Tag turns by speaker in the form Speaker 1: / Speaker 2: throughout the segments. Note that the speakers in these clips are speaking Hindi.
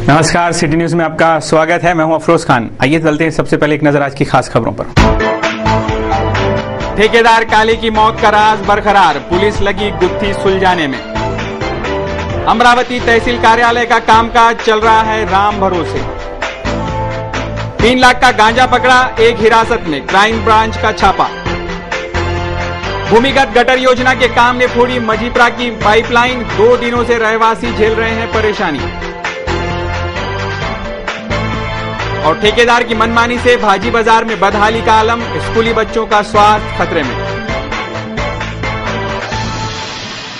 Speaker 1: नमस्कार, सिटी न्यूज में आपका स्वागत है। मैं हूं अफरोज खान। आइए चलते हैं सबसे पहले एक नजर आज की खास खबरों पर। ठेकेदार काले की मौत का राज बरकरार, पुलिस लगी गुत्थी सुलझाने में। अमरावती तहसील कार्यालय का कामकाज चल रहा है राम भरोसे। 3 लाख का गांजा पकड़ा, एक हिरासत में, क्राइम ब्रांच का छापा। भूमिगत गटर योजना के काम ने फोड़ी मजीप्रा की पाइपलाइन, 2 दिनों से रहवासी झेल रहे हैं परेशानी। और ठेकेदार की मनमानी से भाजी बाजार में बदहाली का आलम, स्कूली बच्चों का स्वास्थ्य खतरे में।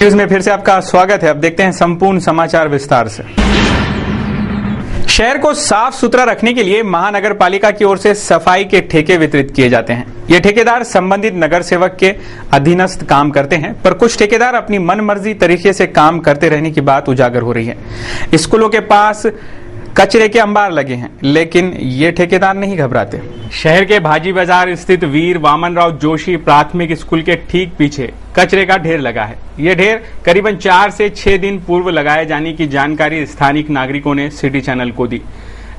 Speaker 1: न्यूज में फिर से आपका स्वागत है। अब देखते हैं संपूर्ण समाचार विस्तार से। शहर को साफ सुथरा रखने के लिए महानगर पालिका की ओर से सफाई के ठेके वितरित किए जाते हैं। ये ठेकेदार संबंधित नगर सेवक के अधीनस्थ काम करते हैं, पर कुछ ठेकेदार अपनी मनमर्जी तरीके से काम करते रहने की बात उजागर हो रही है। स्कूलों के पास कचरे के अंबार लगे हैं, लेकिन ये ठेकेदार नहीं घबराते। शहर के भाजी बाजार स्थित वीर वामनराव जोशी प्राथमिक स्कूल के ठीक पीछे कचरे का ढेर लगा है। ये ढेर करीबन 4 से 6 दिन पूर्व लगाए जाने की जानकारी स्थानीय नागरिकों ने सिटी चैनल को दी।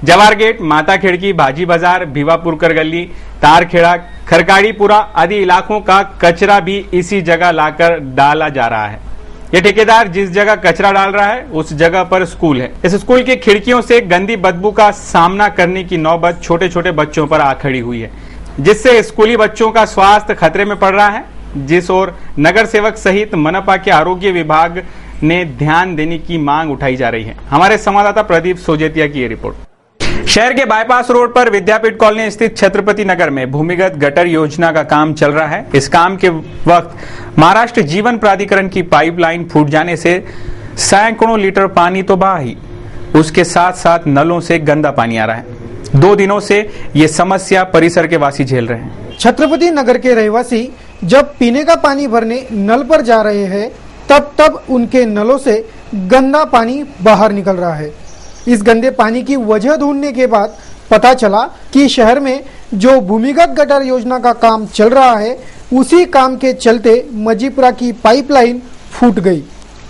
Speaker 1: जवार गेट, माता खिड़की, भाजी बाजार, भिवापुरकर गली, तारखेड़ा, खरकाड़ीपुरा आदि इलाकों का कचरा भी इसी जगह लाकर डाला जा रहा है। ये ठेकेदार जिस जगह कचरा डाल रहा है उस जगह पर स्कूल है। इस स्कूल की खिड़कियों से गंदी बदबू का सामना करने की नौबत छोटे छोटे बच्चों पर आ खड़ी हुई है, जिससे स्कूली बच्चों का स्वास्थ्य खतरे में पड़ रहा है, जिस ओर नगर सेवक सहित मनपा के आरोग्य विभाग ने ध्यान देने की मांग उठाई जा रही है। हमारे संवाददाता प्रदीप सोजेतिया की ये रिपोर्ट। शहर के बाईपास रोड पर विद्यापीठ कॉलोनी स्थित छत्रपति नगर में भूमिगत गटर योजना का काम चल रहा है। इस काम के वक्त महाराष्ट्र जीवन प्राधिकरण की पाइपलाइन फूट जाने से सैकड़ों लीटर पानी तो बहा ही, उसके साथ साथ नलों से गंदा पानी आ रहा है। 2 दिनों से ये समस्या परिसर के वासी झेल रहे हैं।
Speaker 2: छत्रपति नगर के रहवासी जब पीने का पानी भरने नल पर जा रहे हैं, तब उनके नलों से गंदा पानी बाहर निकल रहा है। इस गंदे पानी की वजह ढूंढने के बाद पता चला कि शहर में जो भूमिगत गटर योजना का काम चल रहा है, उसी काम के चलते मजीप्रा की पाइपलाइन फूट गई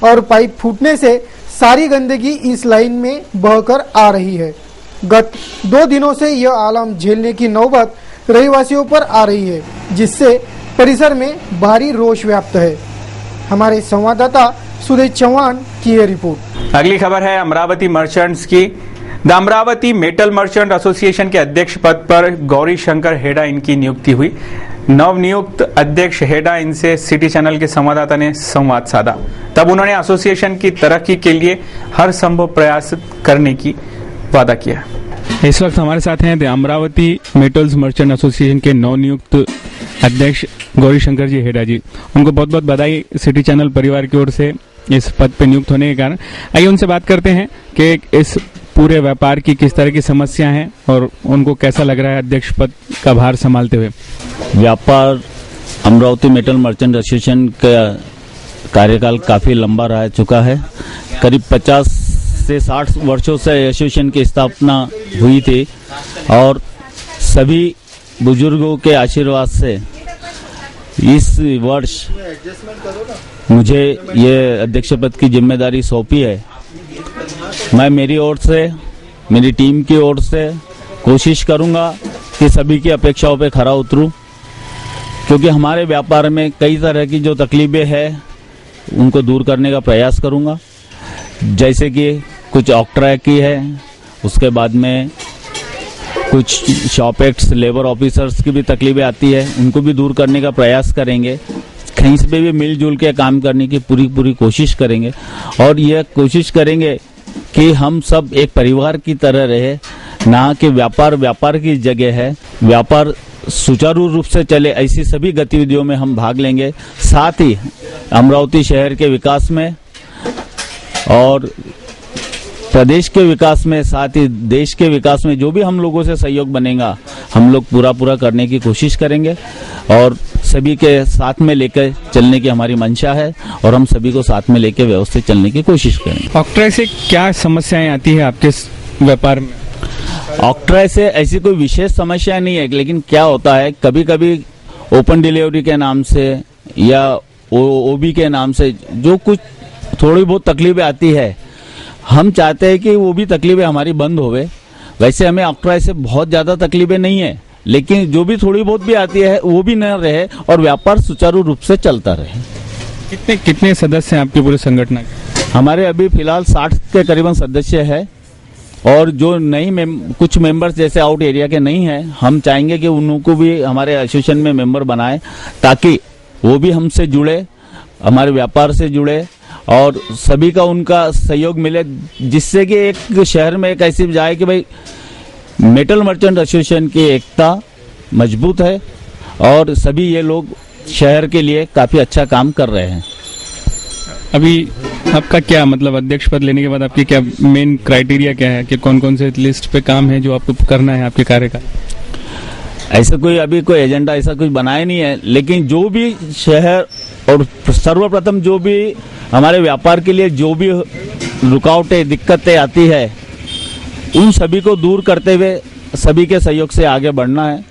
Speaker 2: और पाइप फूटने से सारी गंदगी इस लाइन में बहकर आ रही है। गत 2 दिनों से यह आलम झेलने की नौबत रहवासियों पर आ रही है, जिससे परिसर में भारी रोष व्याप्त है। हमारे संवाददाता सुदेश चौहान की यह रिपोर्ट।
Speaker 1: अगली खबर है अमरावती मर्चेंट्स की। The Amravati metal merchant association के अध्यक्ष पद पर गौरी शंकर हेडा इनकी नियुक्ति हुई। नवनियुक्त अध्यक्ष हेडा इनसे सिटी चैनल के संवाददाता ने संवाद साधा। तब उन्होंने एसोसिएशन की तरक्की के लिए हर संभव प्रयास करने की वादा किया। इस वक्त हमारे साथ हैं the Amravati metals merchant association के नवनियुक्त अध्यक्ष गौरी शंकर जी हेडा जी। उनको बहुत बहुत बधाई सिटी चैनल परिवार की ओर से इस पद पर नियुक्त होने के कारण। आइए उनसे बात करते हैं कि इस पूरे व्यापार की किस तरह की समस्या है और उनको कैसा लग रहा है अध्यक्ष पद का भार संभालते हुए।
Speaker 3: व्यापार अमरावती मेटल मर्चेंट एसोसिएशन का कार्यकाल काफ़ी लंबा रह चुका है। करीब 50 से 60 वर्षों से एसोसिएशन की स्थापना हुई थी और सभी बुजुर्गों के आशीर्वाद से इस वर्ष मुझे ये अध्यक्ष पद की जिम्मेदारी सौंपी है। मैं मेरी ओर से, मेरी टीम की ओर से कोशिश करूंगा कि सभी की अपेक्षाओं पे खरा उतरूं, क्योंकि हमारे व्यापार में कई तरह की जो तकलीफें हैं उनको दूर करने का प्रयास करूंगा। जैसे कि कुछ ऑक्ट्रा की है, उसके बाद में कुछ शॉप एक्ट्स लेबर ऑफिसर्स की भी तकलीफें आती है, उनको भी दूर करने का प्रयास करेंगे। कहीं पे भी मिलजुल के काम करने की पूरी कोशिश करेंगे और यह कोशिश करेंगे कि हम सब एक परिवार की तरह रहे, ना कि व्यापार की जगह है। व्यापार सुचारू रूप से चले, ऐसी सभी गतिविधियों में हम भाग लेंगे। साथ ही अमरावती शहर के विकास में और प्रदेश के विकास में, साथ ही देश के विकास में जो भी हम लोगों से सहयोग बनेगा, हम लोग पूरा करने की कोशिश करेंगे और सभी के साथ में लेकर चलने की हमारी मंशा है और हम सभी को साथ में लेकर व्यवस्थित चलने की कोशिश करेंगे।
Speaker 1: ऑक्ट्रा से क्या समस्याएं आती है आपके व्यापार में?
Speaker 3: ऑक्ट्रा से ऐसी कोई विशेष समस्या नहीं है, लेकिन क्या होता है कभी कभी ओपन डिलीवरी के नाम से या ओबी के नाम से जो कुछ थोड़ी बहुत तकलीफें आती है, हम चाहते हैं कि वो भी तकलीफें हमारी बंद होवे। वैसे हमें ऑक्ट्राई से बहुत ज्यादा तकलीफें नहीं है, लेकिन जो भी थोड़ी बहुत भी आती है वो भी न रहे और व्यापार सुचारू रूप से चलता रहे।
Speaker 1: कितने सदस्य हैं आपके पूरे संगठन के?
Speaker 3: हमारे अभी फिलहाल 60 के करीबन सदस्य है और जो नहीं कुछ मेंबर्स जैसे आउट एरिया के नहीं है, हम चाहेंगे कि उनको भी हमारे एसोसिएशन में मेंबर बनाए ताकि वो भी हमसे जुड़े, हमारे व्यापार से जुड़े और सभी का उनका सहयोग मिले, जिससे कि एक शहर में एक ऐसी जाए कि भाई मेटल मर्चेंट एसोसिएशन की एकता मजबूत है और सभी ये लोग शहर के लिए काफी अच्छा काम कर रहे हैं।
Speaker 1: अभी आपका क्या मतलब अध्यक्ष पद लेने के बाद आपकी क्या मेन क्राइटेरिया क्या है कि कौन कौन से लिस्ट पे काम है जो आपको करना है आपके कार्यकाल?
Speaker 3: ऐसा कोई अभी कोई एजेंडा ऐसा कुछ बनाया नहीं है, लेकिन जो भी शहर और सर्वप्रथम जो भी हमारे व्यापार के लिए जो भी रुकावटें दिक्कतें आती है उन सभी को दूर करते हुए सभी के सहयोग से आगे बढ़ना है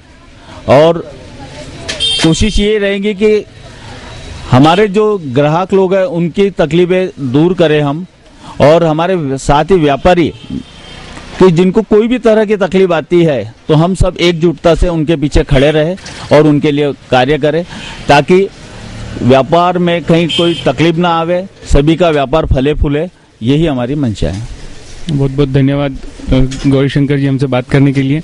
Speaker 3: और कोशिश ये रहेगी कि हमारे जो ग्राहक लोग हैं उनकी तकलीफें दूर करें हम, और हमारे साथ ही व्यापारी कि जिनको कोई भी तरह की तकलीफ आती है तो हम सब एकजुटता से उनके पीछे खड़े रहे और उनके लिए कार्य करें ताकि व्यापार में कहीं कोई तकलीफ ना आवे, सभी का व्यापार फले फूले, यही हमारी मंशा है।
Speaker 1: बहुत बहुत धन्यवाद गौरीशंकर जी हमसे बात करने के लिए।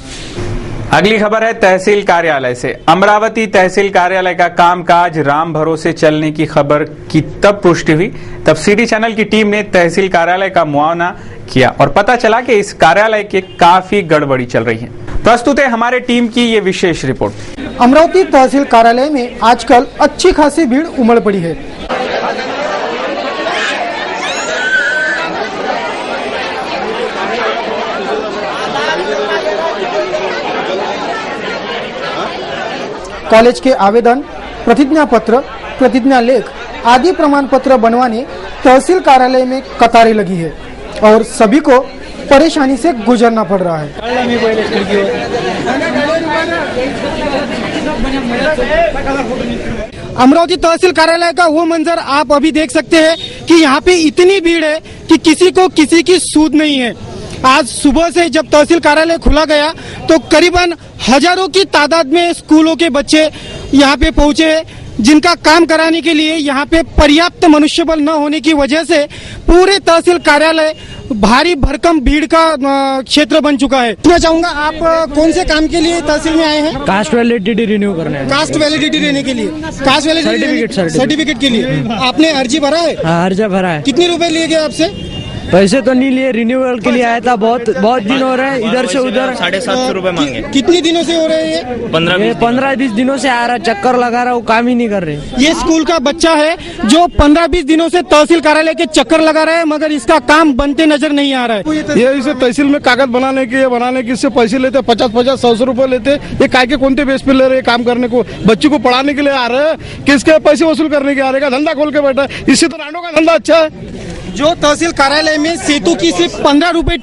Speaker 1: अगली खबर है तहसील कार्यालय से। अमरावती तहसील कार्यालय का कामकाज राम भरोसे चलने की खबर की तब पुष्टि हुई तब सिटी चैनल की टीम ने तहसील कार्यालय का मुआयना किया और पता चला कि इस कार्यालय के काफी गड़बड़ी चल रही है। प्रस्तुत है हमारे टीम की ये विशेष रिपोर्ट।
Speaker 2: अमरावती तहसील कार्यालय में आजकल अच्छी खासी भीड़ उमड़ पड़ी है। कॉलेज के आवेदन, प्रतिज्ञा पत्र, प्रतिज्ञा लेख आदि प्रमाण पत्र बनवाने तहसील कार्यालय में कतारें लगी है और सभी को परेशानी से गुजरना पड़ रहा है। अमरावती तहसील कार्यालय का वो मंजर आप अभी देख सकते हैं कि यहाँ पे इतनी भीड़ है कि किसी को किसी की सूध नहीं है। आज सुबह से जब तहसील कार्यालय खुला गया तो करीबन हजारों की तादाद में स्कूलों के बच्चे यहाँ पे पहुंचे हैं, जिनका काम कराने के लिए यहाँ पे पर्याप्त मनुष्यबल न होने की वजह से पूरे तहसील कार्यालय भारी भरकम भीड़ का क्षेत्र बन चुका है। मैं चाहूंगा आप कौन से काम के लिए तहसील में आए हैं?
Speaker 4: कास्ट वैलिडिटी रिन्यू करने।
Speaker 2: कास्ट वैलिडिटी लेने के लिए, कास्ट वैलिडिटी सर्टिफिकेट के लिए आपने अर्जी भरा है?
Speaker 4: अर्जी भरा है।
Speaker 2: कितने रुपए लिए गए आपसे?
Speaker 4: पैसे तो नहीं लिए, रिन्यूअल के लिए आया था। बहुत दिन हो रहे हैं, इधर से उधर
Speaker 5: 750 रुपए मांगे।
Speaker 2: कितने दिनों से हो रहे हैं?
Speaker 4: 15-20 दिनों से आ रहा, चक्कर लगा रहा, वो काम ही नहीं कर रहे।
Speaker 2: ये स्कूल का बच्चा है जो 15-20 दिनों से तहसील कार्यालय के चक्कर लगा रहा है, मगर इसका काम बनते नजर नहीं आ रहा है।
Speaker 6: ये इसे तहसील में कागज बनाने के इससे पैसे लेते, 50-100 रुपए लेते। ये काय के कौन बेस पे ले रहे काम करने को? बच्ची को पढ़ाने के लिए आ रहे हैं, किसके पैसे वसूल करने के आ रहे हैं? धंधा खोल के बैठा है। इससे तो रांडो का धंधा अच्छा है।
Speaker 2: जो तहसील कार्यालय में सेतु की सिर्फ 15 रुपए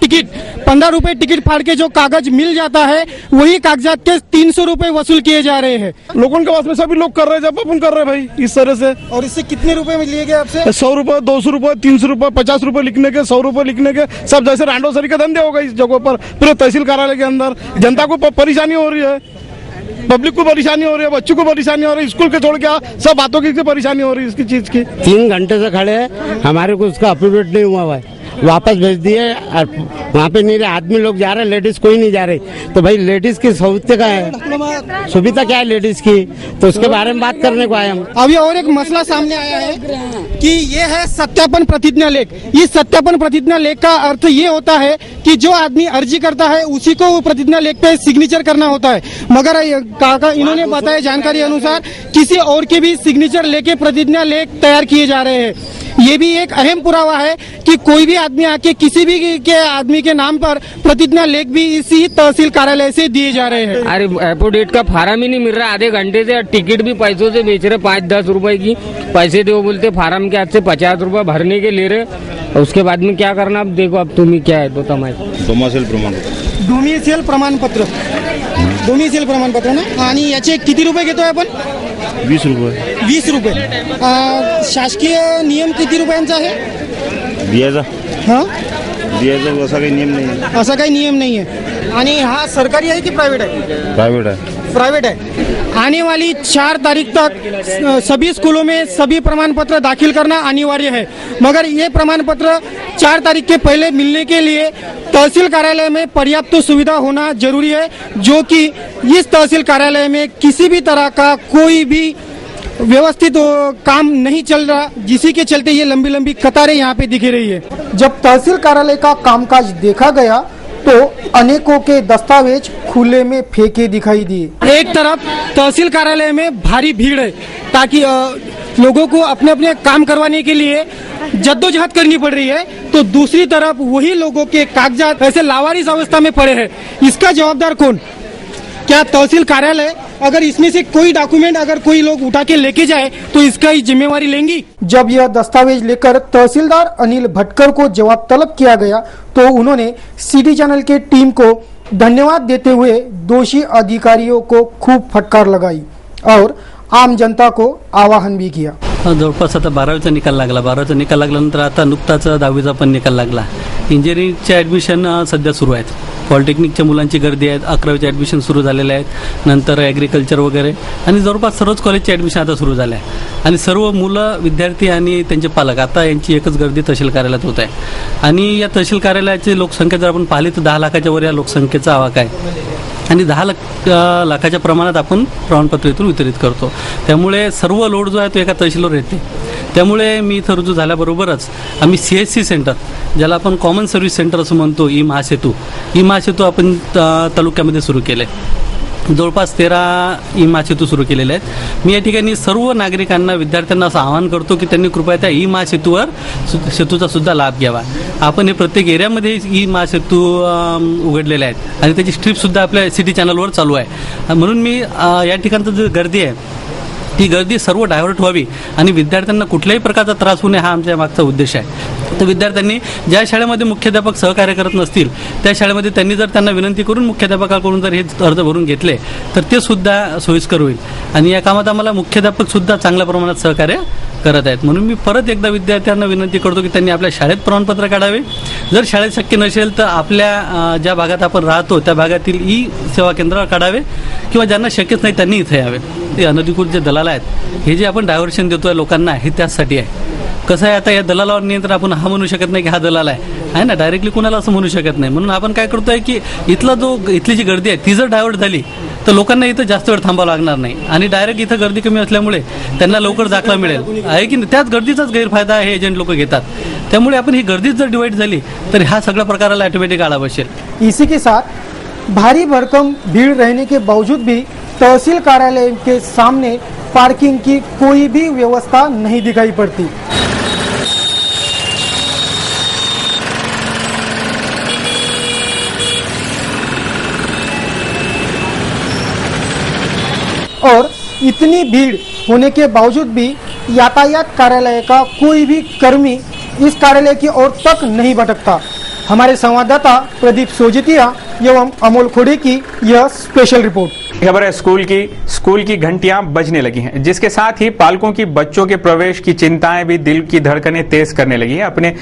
Speaker 2: टिकट फाड़ के जो कागज मिल जाता है, वही कागजात के 300 रुपए वसूल किए जा रहे हैं।
Speaker 6: लोगों के पास में सभी लोग कर रहे हैं, जब अपन कर रहे हैं भाई इस तरह से।
Speaker 2: और इससे कितने रुपए में लिए गए आपसे?
Speaker 6: 100 रुपए, 200 रुपए, 300 रुपए, 50 रुपए लिखने के, 100 रुपए लिखने के, सब जैसे रांडो सरी का धंधे होगा इस जगह पर। पूरे तहसील कार्यालय के अंदर जनता को परेशानी हो रही है, पब्लिक को परेशानी हो रही है, बच्चों को परेशानी हो रही है, स्कूल के छोड़ के सब बातों की परेशानी हो रही है इसकी चीज की।
Speaker 7: 3 घंटे से खड़े हैं, हमारे को उसका अपडेट नहीं हुआ है, वापस भेज दिए और वहाँ पे नहीं रहे। आदमी लोग जा रहे, लेडीज कोई नहीं जा रही। तो भाई लेडीज की सुविधा क्या है, सुविधा क्या है लेडीज की, तो उसके बारे में बात करने को आए हम।
Speaker 2: अभी और एक मसला सामने आया है कि ये है सत्यापन प्रतिज्ञा लेख। इस सत्यापन प्रतिज्ञा लेख का अर्थ ये होता है कि जो आदमी अर्जी करता है उसी को प्रतिज्ञा लेख पे सिग्नेचर करना होता है, मगर काका इन्होंने बताया जानकारी अनुसार किसी और के भी सिग्नेचर लेके प्रतिज्ञा लेख तैयार किए जा रहे हैं। ये भी एक अहम पुरावा है कि कोई भी आदमी आके किसी भी के आदमी के नाम पर प्रतिज्ञा लेख भी इसी तहसील कार्यालय से दिए जा रहे हैं।
Speaker 8: अरे एपोडेट का फार्म ही नहीं मिल रहा, आधे घंटे से टिकट भी पैसों से बेच रहे, 5-10 रुपए की पैसे दो बोलते, फार्म के हाथ से 50 रुपए भरने के ले रहे। उसके बाद में क्या करना? अब देखो, अब तुम्हें क्या है तो
Speaker 6: डोमिसाइल प्रमाणपत्र
Speaker 2: डोमिसाइल प्रमाणपत्र ना। आणि याचे किती रुपये घेतोय आपण?
Speaker 6: 20 रुपये।
Speaker 2: 20 रुपये। शासकीय नियम किती रुपयांचा आहे?
Speaker 6: बियाचा
Speaker 2: हाँ
Speaker 6: दियाचा असा काही नियम नाही आहे.
Speaker 2: असा काही नियम नहीं है। आणि हा सरकारी है कि प्राइवेट है?
Speaker 6: प्रायव्हेट आहे.
Speaker 2: प्राइवेट है। आने वाली 4 तारीख तक सभी स्कूलों में सभी प्रमाण पत्र दाखिल करना अनिवार्य है, मगर ये प्रमाण पत्र 4 तारीख के पहले मिलने के लिए तहसील कार्यालय में पर्याप्त सुविधा होना जरूरी है, जो कि इस तहसील कार्यालय में किसी भी तरह का कोई भी व्यवस्थित काम नहीं चल रहा, जिसी के चलते ये लंबी लंबी कतारें यहाँ पे दिख रही है। जब तहसील कार्यालय का कामकाज देखा गया तो अनेकों के दस्तावेज खुले में फेंके दिखाई दिए। एक तरफ तहसील कार्यालय में भारी भीड़ है, ताकि लोगों को अपने अपने काम करवाने के लिए जद्दोजहद करनी पड़ रही है, तो दूसरी तरफ वही लोगों के कागजात ऐसे लावारिस अवस्था में पड़े हैं। इसका जवाबदार कौन? क्या तहसील कार्यालय अगर इसमें से कोई डॉक्यूमेंट अगर कोई लोग उठा के लेके जाए तो इसका ही जिम्मेवारी लेंगी? जब यह दस्तावेज लेकर तहसीलदार अनिल भटकर को जवाब तलब किया गया तो उन्होंने सिटी चैनल के टीम को धन्यवाद देते हुए दोषी अधिकारियों को खूब फटकार लगाई और आम जनता को आवाहन भी किया।
Speaker 5: जवळपास आता 12वीचा निकाल लागला, 12वीचा निकाल लागल्यानंतर आता नुकताच 10वीचा पण निकाल लागला। इंजिनिअरिंगचे ॲडमिशन सध्या सुरू आहेत, पॉलिटेक्निकच्या मुलांची गर्दी आहे, 11वीचे ॲडमिशन सुरू झालेले आहेत, नंतर ॲग्रिकल्चर वगैरे आणि जवळपास सर्वच कॉलेजचे ॲडमिशन आता सुरू झाले आहे आणि सर्व मुलं विद्यार्थी आणि त्यांचे पालक आता यांची एकच गर्दी तहसील कार्यालयात होत आहे आणि या तहसील कार्यालयाची लोकसंख्या जर आपण पाहिली तर 10 लाखाच्या वर या लोकसंख्येचा आवाका आहे आणि 10 लाखाच्या प्रमाणात आपण प्रमाणपत्र इथून वितरित करतो, त्यामुळे सर्व लोड जो आहे तो एका तहसीलवर येते। त्यामुळे मी इथं रुजू झाल्याबरोबरच आम्ही CSC सेंटर, ज्याला आपण कॉमन सर्व्हिस सेंटर असं म्हणतो, ई महासेतू आपण तालुक्यामध्ये सुरू केले। जवळपास 13 ई महासेतू सुरू केलेले आहेत। मी या ठिकाणी सर्व नागरिकांना, विद्यार्थ्यांना असं आवाहन करतो की त्यांनी कृपया त्या ई महासेतूचा सुद्धा लाभ घ्यावा। आपण हे प्रत्येक एरियामध्ये ई महासेतू उघडलेले आहेत आणि त्याची स्ट्रीपसुद्धा आपल्या सिटी चॅनलवर चालू आहे। म्हणून मी या ठिकाणचं जी गर्दी आहे ती गर्दी सर्व डायव्हर्ट व्हावी आणि विद्यार्थ्यांना कुठल्याही प्रकारचा त्रास होऊ नये हा आमच्या मागचा उद्देश आहे। तर विद्यार्थ्यांनी ज्या शाळेमध्ये मुख्याध्यापक सहकार्य करत नसतील त्या शाळेमध्ये त्यांनी जर त्यांना विनंती करून मुख्याध्यापकाकडून जर हे अर्ज भरून घेतले तर ते सुद्धा सोयीस्कर होईल आणि या कामात आम्हाला मुख्याध्यापक सुद्धा चांगल्या प्रमाणात सहकार्य करत आहेत। म्हणून मी परत एकदा विद्यार्थ्यांना विनंती करतो की त्यांनी आपल्या शाळेत प्रमाणपत्र काढावे, जर शाळेत शक्य नसेल तर आपल्या ज्या भागात आपण राहतो त्या भागातील ई सेवा केंद्रावर काढावे किंवा ज्यांना शक्यच नाही त्यांनी इथे यावे। ते अनधिकृत जे दलाल आहेत हे जे आपण डायव्हर्शन देतोय लोकांना हे त्याचसाठी आहे। कसं आहे, आता या दलालावर नियंत्रण आपण हा म्हणू शकत नाही की हा दलाल आहे ना, डायरेक्टली कुणाला असं म्हणू शकत नाही। म्हणून आपण काय करतोय की इथली जी गर्दी आहे ती जर डायव्हर्ट झाली तर लोकांना इथं जास्त वेळ थांबावं लागणार नाही आणि डायरेक्ट इथं गर्दी कमी असल्यामुळे त्यांना लवकर दाखला मिळेल आहे की त्याच गर्दीचाच गैरफायदा हे एजंट लोक घेतात। त्यामुळे आपण ही गर्दीच जर डिवाइड झाली तर हा सगळ्या प्रकाराला ऑटोमॅटिक आळा बसेल।
Speaker 2: इसी के साथ भारी भरकम भीड़ रहने के बावजूद भी तहसील कार्यालय के सामने पार्किंग की कोई भी व्यवस्था नहीं दिखाई पड़ती। और इतनी भीड़ होने के बावजूद भी यातायात कार्यालय का कोई भी कर्मी इस कार्यालय की ओर तक नहीं भटकता। हमारे संवाददाता प्रदीप सोजतिया एवं अमोल खोड़े की यह स्पेशल रिपोर्ट।
Speaker 1: खबर है स्कूल की घंटियां बजने लगी हैं, जिसके साथ ही पालकों की बच्चों के प्रवेश की चिंताएं भी दिल की धड़कनें तेज करने लगी हैं। अपने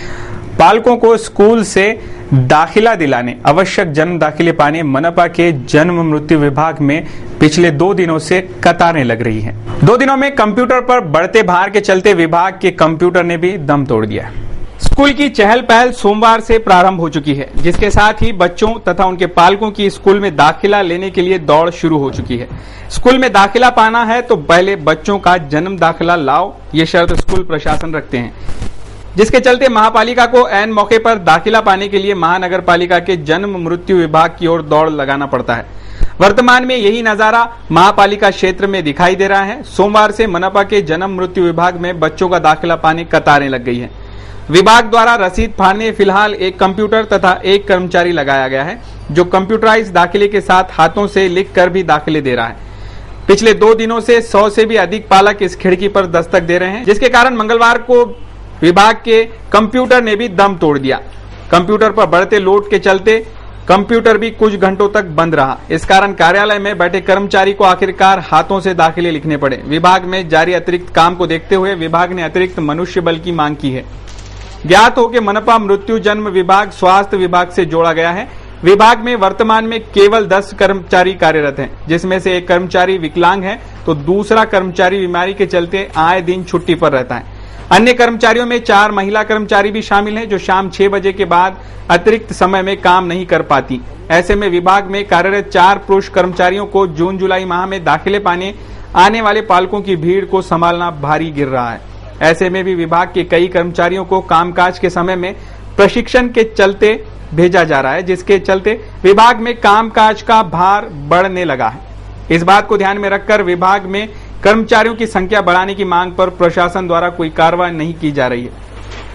Speaker 1: पालकों को स्कूल से दाखिला दिलाने, आवश्यक जन्म दाखिले पाने मनपा के जन्म मृत्यु विभाग में पिछले 2 दिनों से कतारें लग रही हैं। 2 दिनों में कंप्यूटर पर बढ़ते भार के चलते विभाग के कंप्यूटर ने भी दम तोड़ दिया। स्कूल की चहल पहल सोमवार से प्रारंभ हो चुकी है, जिसके साथ ही बच्चों तथा उनके पालकों की स्कूल में दाखिला लेने के लिए दौड़ शुरू हो चुकी है। स्कूल में दाखिला पाना है तो पहले बच्चों का जन्म दाखिला लाओ, ये शर्त स्कूल प्रशासन रखते हैं, जिसके चलते महापालिका को ऐन मौके पर दाखिला पाने के लिए महानगर पालिका के जन्म मृत्यु विभाग की ओर दौड़ लगाना पड़ता है। वर्तमान में यही नजारा महापालिका क्षेत्र में दिखाई दे रहा है। सोमवार से मनपा के जन्म मृत्यु विभाग में बच्चों का दाखिला पाने कतारें लग गई है। विभाग द्वारा रसीद फाड़ने फिलहाल एक कंप्यूटर तथा एक कर्मचारी लगाया गया है, जो कंप्यूटराइज दाखिले के साथ हाथों से लिख कर भी दाखिले दे रहा है। पिछले 2 दिनों से 100 से भी अधिक पालक इस खिड़की पर दस्तक दे रहे हैं, जिसके कारण मंगलवार को विभाग के कंप्यूटर ने भी दम तोड़ दिया। कंप्यूटर पर बढ़ते लोड के चलते कंप्यूटर भी कुछ घंटों तक बंद रहा। इस कारण कार्यालय में बैठे कर्मचारी को आखिरकार हाथों से दाखिले लिखने पड़े। विभाग में जारी अतिरिक्त काम को देखते हुए विभाग ने अतिरिक्त मनुष्य बल की मांग की है। ज्ञात हो कि मनपा मृत्यु जन्म विभाग स्वास्थ्य विभाग से जोड़ा गया है। विभाग में वर्तमान में केवल 10 कर्मचारी कार्यरत हैं, जिसमें से एक कर्मचारी विकलांग है तो दूसरा कर्मचारी बीमारी के चलते आए दिन छुट्टी पर रहता है। अन्य कर्मचारियों में 4 महिला कर्मचारी भी शामिल हैं, जो शाम 6 बजे के बाद अतिरिक्त समय में काम नहीं कर पाती। ऐसे में विभाग में कार्यरत 4 पुरुष कर्मचारियों को जून जुलाई माह में दाखिले पाने आने वाले पालकों की भीड़ को संभालना भारी गिर रहा है। ऐसे में भी विभाग के कई कर्मचारियों को कामकाज के समय में प्रशिक्षण के चलते भेजा जा रहा है, जिसके चलते विभाग में कामकाज का भार बढ़ने लगा है। इस बात को ध्यान में रखकर विभाग में कर्मचारियों की संख्या बढ़ाने की मांग पर प्रशासन द्वारा कोई कार्रवाई नहीं की जा रही है।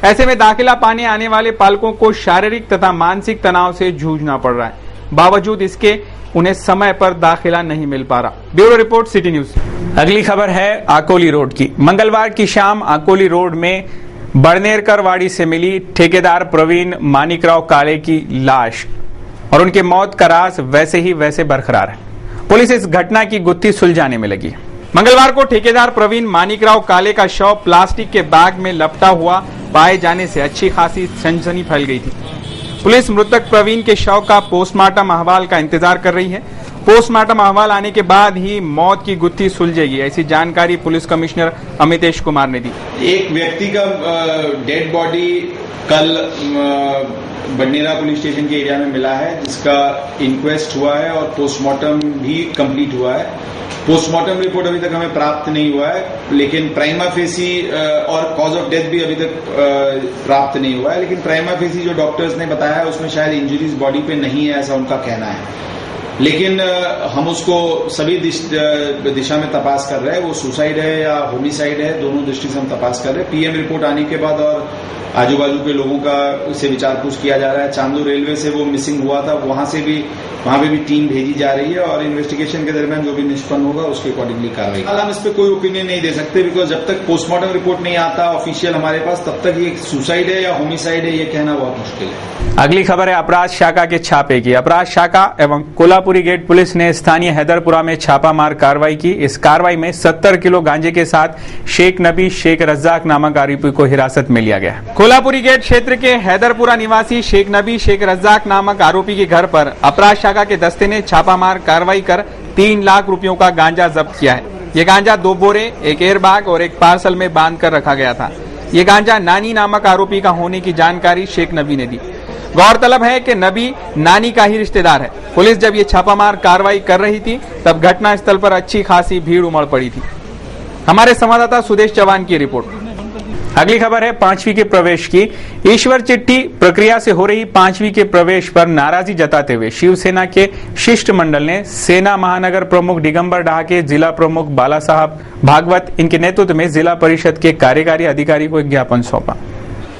Speaker 1: ऐसे में दाखिला पाने आने वाले पालकों को शारीरिक तथा मानसिक तनाव से जूझना पड़ रहा है। बावजूद इसके उन्हें समय पर दाखिला नहीं मिल पा रहा। Bureau report, city news. अगली खबर है आकोली रोड की। मंगलवार की शाम आकोली रोड में बड़नेरकरवाड़ी से मिली ठेकेदार प्रवीण मानिकराव काले की लाश और उनके मौत का राज वैसे बरकरार है। पुलिस इस घटना की गुत्थी सुलझाने में लगी है। मंगलवार को ठेकेदार प्रवीण मानिकराव काले का शव प्लास्टिक के बैग में लपटा हुआ पाए जाने से अच्छी खासी सनसनी फैल गई थी। पुलिस मृतक प्रवीण के शव का पोस्टमार्टम अहवाल का इंतजार कर रही है। पोस्टमार्टम अहवाल आने के बाद ही मौत की गुत्थी सुलझेगी, ऐसी जानकारी पुलिस कमिश्नर अमितेश कुमार ने दी।
Speaker 9: एक व्यक्ति का डेड बॉडी कल बडनेरा पुलिस स्टेशन के एरिया में मिला है, जिसका इंक्वेस्ट हुआ है और पोस्टमार्टम भी कंप्लीट हुआ है। पोस्टमार्टम रिपोर्ट अभी तक हमें प्राप्त नहीं हुआ है, लेकिन प्राइमा फेसी और कॉज ऑफ डेथ भी अभी तक प्राप्त नहीं हुआ है। लेकिन प्राइमा फेसी जो डॉक्टर्स ने बताया है उसमें शायद इंजरीज बॉडी पे नहीं है, ऐसा उनका कहना है। लेकिन हम उसको सभी दिशा में तपास कर रहे हैं, वो सुसाइड है या होमिसाइड है, दोनों दृष्टि से हम तपास कर रहे हैं। पीएम रिपोर्ट आने के बाद और आजू बाजू के लोगों का से विचार पूछ किया जा रहा है। चांदू रेलवे से वो मिसिंग हुआ था, वहां पे भी टीम भेजी जा रही है और इन्वेस्टिगेशन के दरमियान जो भी निष्पन्न होगा उसके अकॉर्डिंगली कार्रवाई। हम इस पर कोई ओपिनियन नहीं दे सकते, बिकॉज जब तक पोस्टमार्टम रिपोर्ट नहीं आता ऑफिशियल हमारे पास, तब तक ये सुसाइड है या होमिसाइड है ये कहना बहुत मुश्किल है।
Speaker 1: अगली खबर है अपराध शाखा के छापे की। अपराध शाखा एवं कोल्हापुरी गेट पुलिस ने स्थानीय हैदरपुरा में छापामार कार्रवाई की। इस कार्रवाई में 70 किलो गांजे के साथ शेख नबी शेख रज्जाक नामक आरोपी को हिरासत में लिया गया। कोल्हापुरी गेट क्षेत्र के हैदरपुरा निवासी शेख नबी शेख रज्जाक नामक आरोपी के घर पर अपराध शाखा के दस्ते ने छापामार कार्रवाई कर 3 लाख रुपयों का गांजा जब्त किया है। ये गांजा 2 बोरे, एक एयरबैग और एक पार्सल में बांध कर रखा गया था। ये गांजा नानी नामक आरोपी का होने की जानकारी शेख नबी ने दी। गौरतलब है कि नबी नानी का ही रिश्तेदार है। पुलिस जब ये छापामार कार्रवाई कर रही थी तब घटना स्थल पर अच्छी खासी भीड़ उमड़ पड़ी थी। हमारे संवाददाता सुदेश चौहान की रिपोर्ट। अगली खबर है 5वीं के प्रवेश की। ईश्वर चिट्ठी प्रक्रिया से हो रही 5वीं के प्रवेश पर नाराजगी जताते हुए शिवसेना के शिष्टमंडल ने सेना महानगर प्रमुख दिगंबर डहाके, जिला प्रमुख बाला साहब भागवत इनके नेतृत्व में जिला परिषद के कार्यकारी अधिकारी को एक ज्ञापन सौंपा।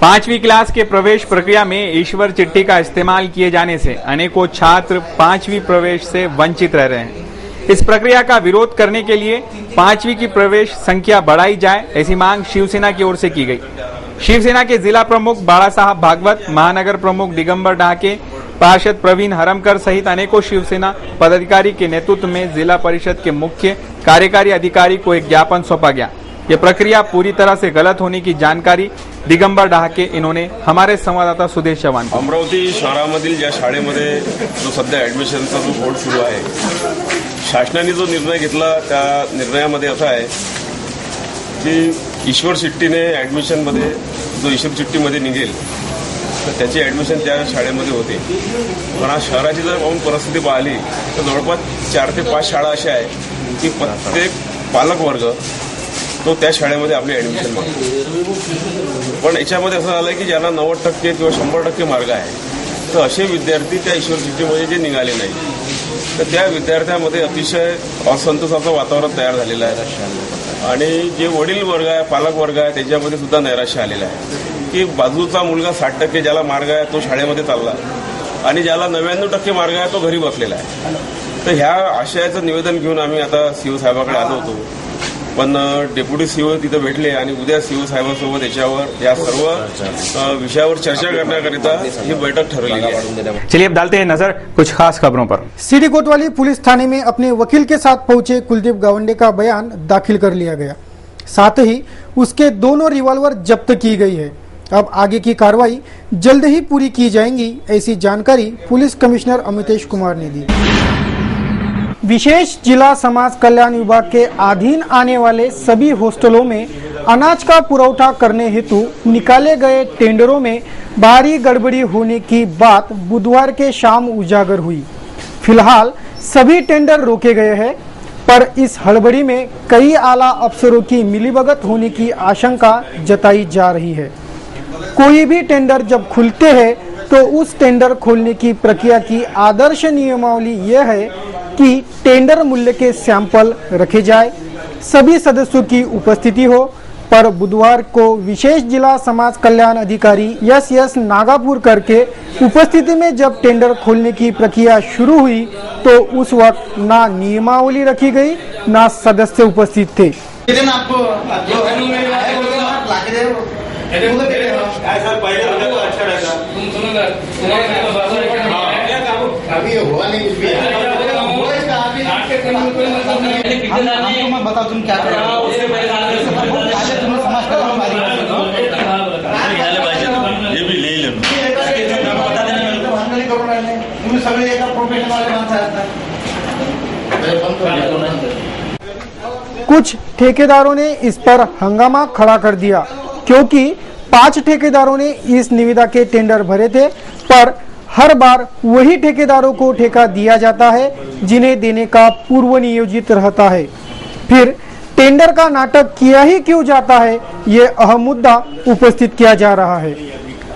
Speaker 1: 5वीं क्लास के प्रवेश प्रक्रिया में ईश्वर चिट्ठी का इस्तेमाल किए जाने से अनेकों छात्र 5वीं प्रवेश से वंचित रह रहे हैं। इस प्रक्रिया का विरोध करने के लिए 5वीं की प्रवेश संख्या बढ़ाई जाए, ऐसी मांग शिवसेना की ओर से की गई। शिवसेना के जिला प्रमुख बाला साहब भागवत, महानगर प्रमुख दिगंबर डहाके, पार्षद प्रवीण हरमकर सहित अनेकों शिवसेना पदाधिकारी के नेतृत्व में जिला परिषद के मुख्य कार्यकारी अधिकारी को एक ज्ञापन सौंपा गया। यह प्रक्रिया पूरी तरह से गलत होने की जानकारी दिगंबर डहाके इन्होंने हमारे संवाददाता सुदेश चव्हाण को।
Speaker 10: अमरावती शहरामधील ज्या शाळेमध्ये जो सध्या ऍडमिशनचा जो बोर्ड सुरू आहे, शासनाने जो निर्णय घेतला त्या निर्णयामध्ये असा आहे की ईश्वर चिठ्ठीने ऍडमिशनमध्ये जो ईश्वर चिठ्ठीमध्ये निघेल तर त्याची ऍडमिशन त्या शाळेमध्ये होते। पण आज शहराची जर पाहून परिस्थिती पाहिली तर जवळपास 4 ते 5 शाळा अशा आहे की प्रत्येक पालकवर्ग तो त्या शाळेमध्ये आपली ऍडमिशन मागतो। पण याच्यामध्ये असं झालंय की ज्यांना 90% किंवा 100% मार्क आहे तर असे विद्यार्थी त्या ईश्वर चिठ्ठीमध्ये जे निघाले नाही तर त्या विद्यार्थ्यांमध्ये अतिशय असंतोषाचं वातावरण तयार झालेलं आहे आणि जे वडील वर्ग आहे, पालक वर्ग आहे त्याच्यामध्ये सुद्धा नैराश्य आलेलं आहे की बाजूचा मुलगा 60% ज्याला मार्ग आहे तो शाळेमध्ये चालला आणि ज्याला 99% मार्ग आहे तो घरी बसलेला आहे। तर ह्या आशयाचं निवेदन घेऊन आम्ही आता सीओ साहेबांकडे आलो होतो, पण डेप्युटी सीओ तिथे भेटले आणि उद्या सीओ साहेबांसोबत याच्यावर या सर्व विषयावर चर्चा करण्याकरिता ही बैठक ठरवली है।
Speaker 1: चलिए अब डालते हैं नजर कुछ खास खबरों पर।
Speaker 2: सिटी कोतवाली पुलिस थाने में अपने वकील के साथ पहुंचे कुलदीप गावंडे का बयान दाखिल कर लिया गया, साथ ही उसके दोनों रिवॉल्वर जब्त की गई है। अब आगे की कार्रवाई जल्द ही पूरी की जाएंगी, ऐसी जानकारी पुलिस कमिश्नर अमितेश कुमार ने दी। विशेष जिला समाज कल्याण विभाग के अधीन आने वाले सभी हॉस्टलों में अनाज का पुरौठा करने हेतु निकाले गए टेंडरों में भारी गड़बड़ी होने की बात बुधवार के शाम उजागर हुई। फिलहाल सभी टेंडर रोके गए हैं, पर इस हड़बड़ी में कई आला अफसरों की मिलीभगत होने की आशंका जताई जा रही है। कोई भी टेंडर जब खुलते हैं तो उस टेंडर खोलने की प्रक्रिया की आदर्श नियमावली यह है कि टेंडर मूल्य के सैंपल रखे जाए, सभी सदस्यों की उपस्थिति हो। पर बुधवार को विशेष जिला समाज कल्याण अधिकारी एस नागापुरकर के उपस्थिति में जब टेंडर खोलने की प्रक्रिया शुरू हुई तो उस वक्त ना नियमावली रखी गई, ना सदस्य उपस्थित थे।
Speaker 11: मैं बताओ तुम क्या कर रहे हो, ये भी ले लो,
Speaker 2: कुछ ठेकेदारों ने इस पर हंगामा खड़ा कर दिया क्योंकि 5 ठेकेदारों ने इस निविदा के टेंडर भरे थे, पर हर बार वही ठेकेदारों को ठेका दिया जाता है जिन्हें देने का पूर्व नियोजित रहता है। फिर टेंडर का नाटक किया ही क्यों जाता है, ये अहम मुद्दा उपस्थित किया जा रहा है।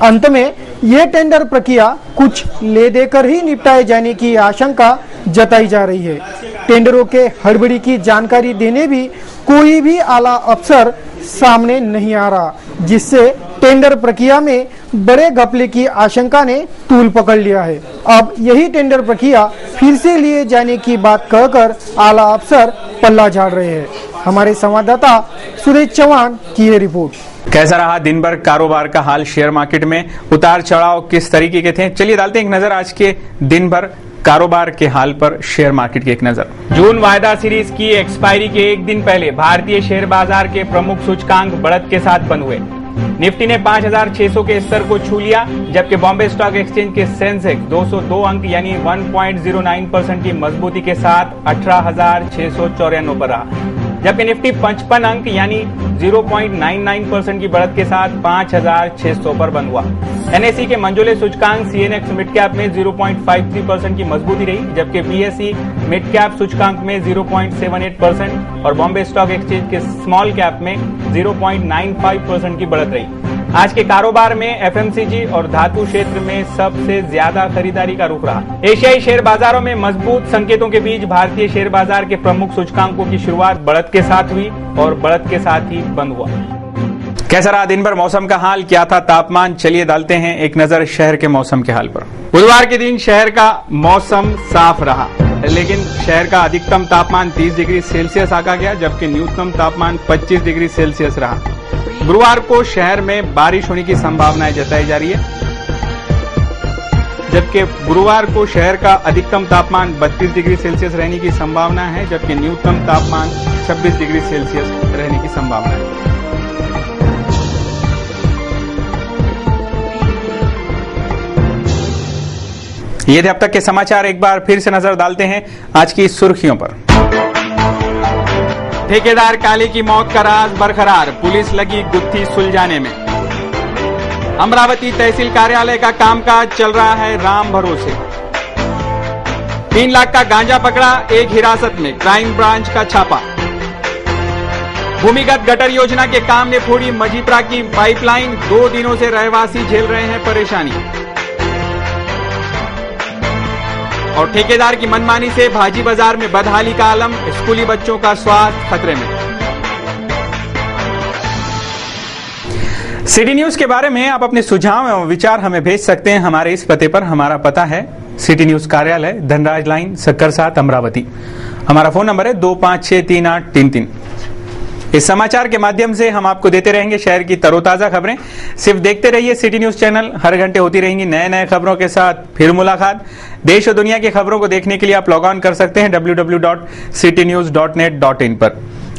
Speaker 2: अंत में ये टेंडर प्रक्रिया कुछ ले देकर ही निपटाए जाने की आशंका जताई जा रही है। टेंडरों के हड़बड़ी की जानकारी देने भी कोई भी आला अफसर सामने नहीं आ रहा, जिससे टेंडर प्रक्रिया में बड़े घपले की आशंका ने तूल पकड़ लिया है। अब यही टेंडर प्रक्रिया फिर से लिए जाने की बात कहकर आला अफसर पल्ला झाड़ रहे हैं। हमारे संवाददाता सुरेश चौहान की ये रिपोर्ट।
Speaker 1: कैसा रहा दिन भर कारोबार का हाल, शेयर मार्केट में उतार चढ़ाव किस तरीके के थे, चलिए डालते हैं एक नजर आज के दिन भर कारोबार के हाल पर। शेयर मार्केट की एक नजर। जून वायदा सीरीज की एक्सपायरी के एक दिन पहले भारतीय शेयर बाजार के प्रमुख सूचकांक बढ़त के साथ बंद हुए। निफ्टी ने 5600 के स्तर को छू लिया, जबकि बॉम्बे स्टॉक एक्सचेंज के सेंसेक्स 202 अंक यानी 1.09% की मजबूती के साथ 18,694 पर रहा, जबकि निफ्टी 55 अंक यानी 0.99% की बढ़त के साथ 5,600 पर बंद हुआ। एनएसई के मंझोले सूचकांक सीएनएक्स मिड कैप में 0.53% की मजबूती रही, जबकि बीएसई मिड कैप सूचकांक में 0.78% और बॉम्बे स्टॉक एक्सचेंज के स्मॉल कैप में 0.95% की बढ़त रही। आज के कारोबार में एफएमसीजी और धातु क्षेत्र में सबसे ज्यादा खरीदारी का रुख रहा। एशियाई शेयर बाजारों में मजबूत संकेतों के बीच भारतीय शेयर बाजार के प्रमुख सूचकांकों की शुरुआत बढ़त के साथ हुई और बढ़त के साथ ही बंद हुआ। कैसा रहा दिन भर मौसम का हाल, क्या था तापमान, चलिए डालते हैं एक नजर शहर के मौसम के हाल पर। बुधवार के दिन शहर का मौसम साफ रहा, लेकिन शहर का अधिकतम तापमान 30 डिग्री सेल्सियस आंका गया, जबकि न्यूनतम तापमान 25 डिग्री सेल्सियस रहा। गुरुवार को शहर में बारिश होने की संभावनाएं जताई जा रही है, जबकि गुरुवार को शहर का अधिकतम तापमान 32 डिग्री सेल्सियस रहने की संभावना है, जबकि न्यूनतम तापमान 26 डिग्री सेल्सियस रहने की संभावना है। ये थे अब तक के समाचार। एक बार फिर से नजर डालते हैं आज की सुर्खियों पर। ठेकेदार काले की मौत का राज बरकरार, पुलिस लगी गुत्थी सुलझाने में। अमरावती तहसील कार्यालय का कामकाज चल रहा है राम भरोसे। 3 लाख का गांजा पकड़ा, एक हिरासत में, क्राइम ब्रांच का छापा। भूमिगत गटर योजना के काम ने फोड़ी मजीप्रा की पाइपलाइन, 2 दिनों से रहवासी झेल रहे हैं परेशानी। और ठेकेदार की मनमानी से भाजी बाजार में बदहाली का आलम, स्कूली बच्चों का स्वास्थ्य खतरे में। सिटी न्यूज के बारे में आप अपने सुझाव एवं विचार हमें भेज सकते हैं हमारे इस पते पर। हमारा पता है सिटी न्यूज कार्यालय, धनराज लाइन, सक्कर 7, अमरावती। हमारा फोन नंबर है 25638333। इस समाचार के माध्यम से हम आपको देते रहेंगे शहर की तरोताजा खबरें। सिर्फ देखते रहिए सिटी न्यूज चैनल, हर घंटे होती रहेंगी नए नए खबरों के साथ फिर मुलाकात। देश और दुनिया की खबरों को देखने के लिए आप लॉग ऑन कर सकते हैं www.citynews.net.in पर।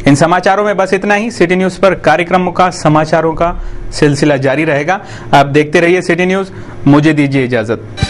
Speaker 1: इन समाचारों में बस इतना ही। सिटी न्यूज पर कार्यक्रमों का, समाचारों का सिलसिला जारी रहेगा। आप देखते रहिए सिटी न्यूज। मुझे दीजिए इजाजत।